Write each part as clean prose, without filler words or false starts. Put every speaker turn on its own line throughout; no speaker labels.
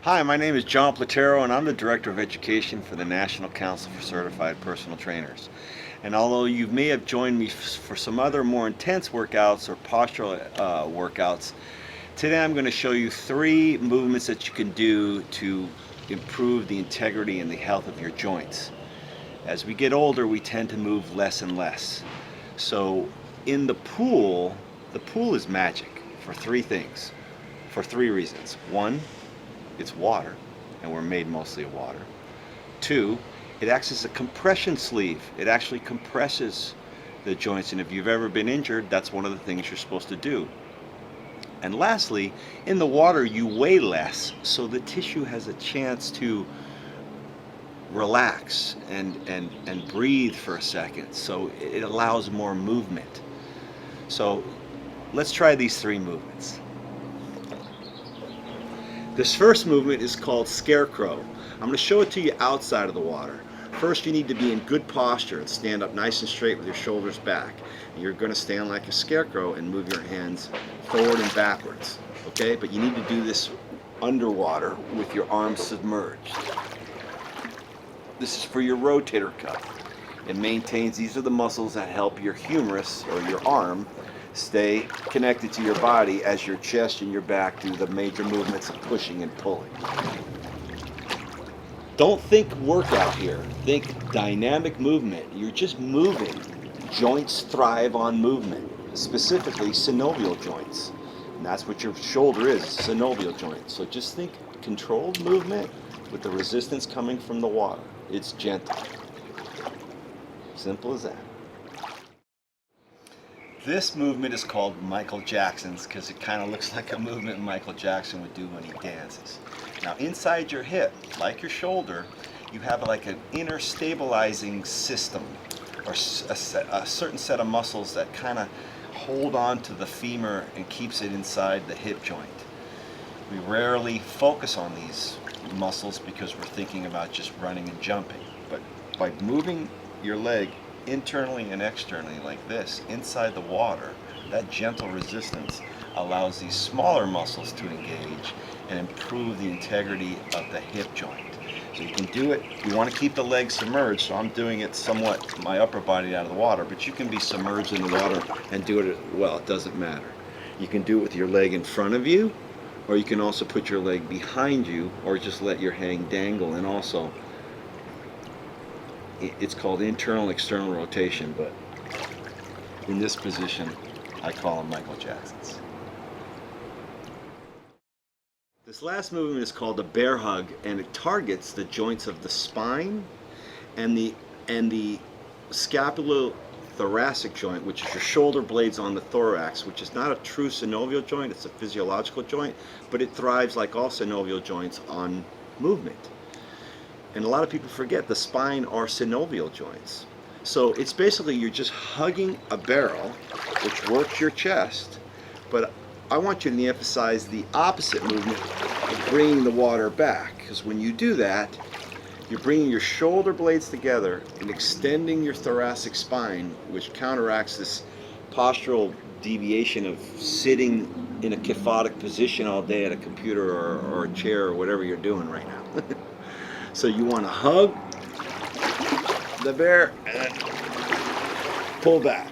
Hi, my name is John Platero, and I'm the Director of Education for the National Council for Certified Personal Trainers. And although you may have joined me for some other more intense workouts or postural workouts, today I'm going to show you 3 movements that you can do to improve the integrity and the health of your joints. As we get older, we tend to move less and less. So in the pool is magic for 3 things, for 3 reasons. 1, it's water, and we're made mostly of water. 2, it acts as a compression sleeve. It actually compresses the joints, and if you've ever been injured, that's one of the things you're supposed to do. And lastly, in the water you weigh less, so the tissue has a chance to relax and breathe for a second, so it allows more movement. So let's try these 3 movements. This first movement is called scarecrow. I'm going to show it to you outside of the water. First, you need to be in good posture and stand up nice and straight with your shoulders back. And you're going to stand like a scarecrow and move your hands forward and backwards. Okay? But you need to do this underwater with your arms submerged. This is for your rotator cuff. It maintains, these are the muscles that help your humerus or your arm stay connected to your body as your chest and your back do the major movements of pushing and pulling. Don't think workout here. Think dynamic movement. You're just moving. Joints thrive on movement, specifically synovial joints. And that's what your shoulder is, synovial joint. So just think controlled movement with the resistance coming from the water. It's gentle. Simple as that. This movement is called Michael Jackson's because it kind of looks like a movement Michael Jackson would do when he dances. Now inside your hip, like your shoulder, you have like an inner stabilizing system or a certain set of muscles that kind of hold on to the femur and keeps it inside the hip joint. We rarely focus on these muscles because we're thinking about just running and jumping. But by moving your leg internally and externally like this, inside the water, that gentle resistance allows these smaller muscles to engage and improve the integrity of the hip joint. So you can do it, you want to keep the legs submerged, so I'm doing it somewhat, my upper body out of the water, but you can be submerged in the water and do it, well, it doesn't matter. You can do it with your leg in front of you, or you can also put your leg behind you, or just let your hand dangle, and also it's called internal external rotation, but in this position I call them Michael Jackson's. This last movement is called a bear hug, and it targets the joints of the spine and the scapulothoracic joint, which is your shoulder blades on the thorax, which is not a true synovial joint, it's a physiological joint, but it thrives like all synovial joints on movement. And a lot of people forget the spine are synovial joints. So it's basically you're just hugging a barrel, which works your chest, but I want you to emphasize the opposite movement of bringing the water back, because when you do that, you're bringing your shoulder blades together and extending your thoracic spine, which counteracts this postural deviation of sitting in a kyphotic position all day at a computer or a chair or whatever you're doing right now. So you want to hug the bear and then pull back,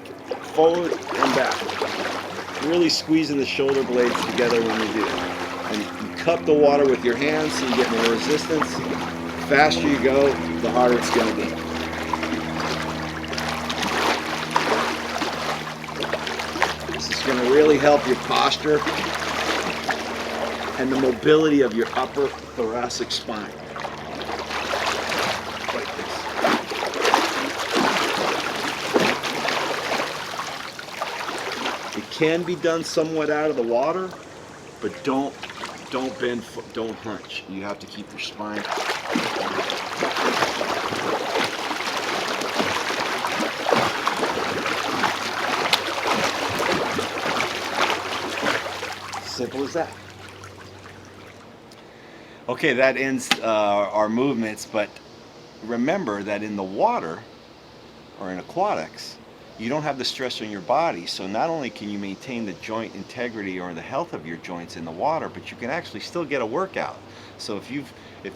forward and back. Really squeezing the shoulder blades together when you do it. And you cup the water with your hands so you get more resistance. The faster you go, the harder it's going to be. This is going to really help your posture and the mobility of your upper thoracic spine. It can be done somewhat out of the water, but don't bend, don't hunch. You have to keep your spine. Simple as that. Okay, that ends our movements, but remember that in the water, or in aquatics, you don't have the stress on your body. So not only can you maintain the joint integrity or the health of your joints in the water, but you can actually still get a workout. So if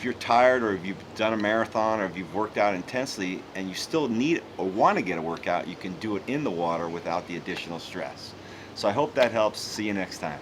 you're tired, or if you've done a marathon, or if you've worked out intensely and you still need or want to get a workout, you can do it in the water without the additional stress. So I hope that helps. See you next time.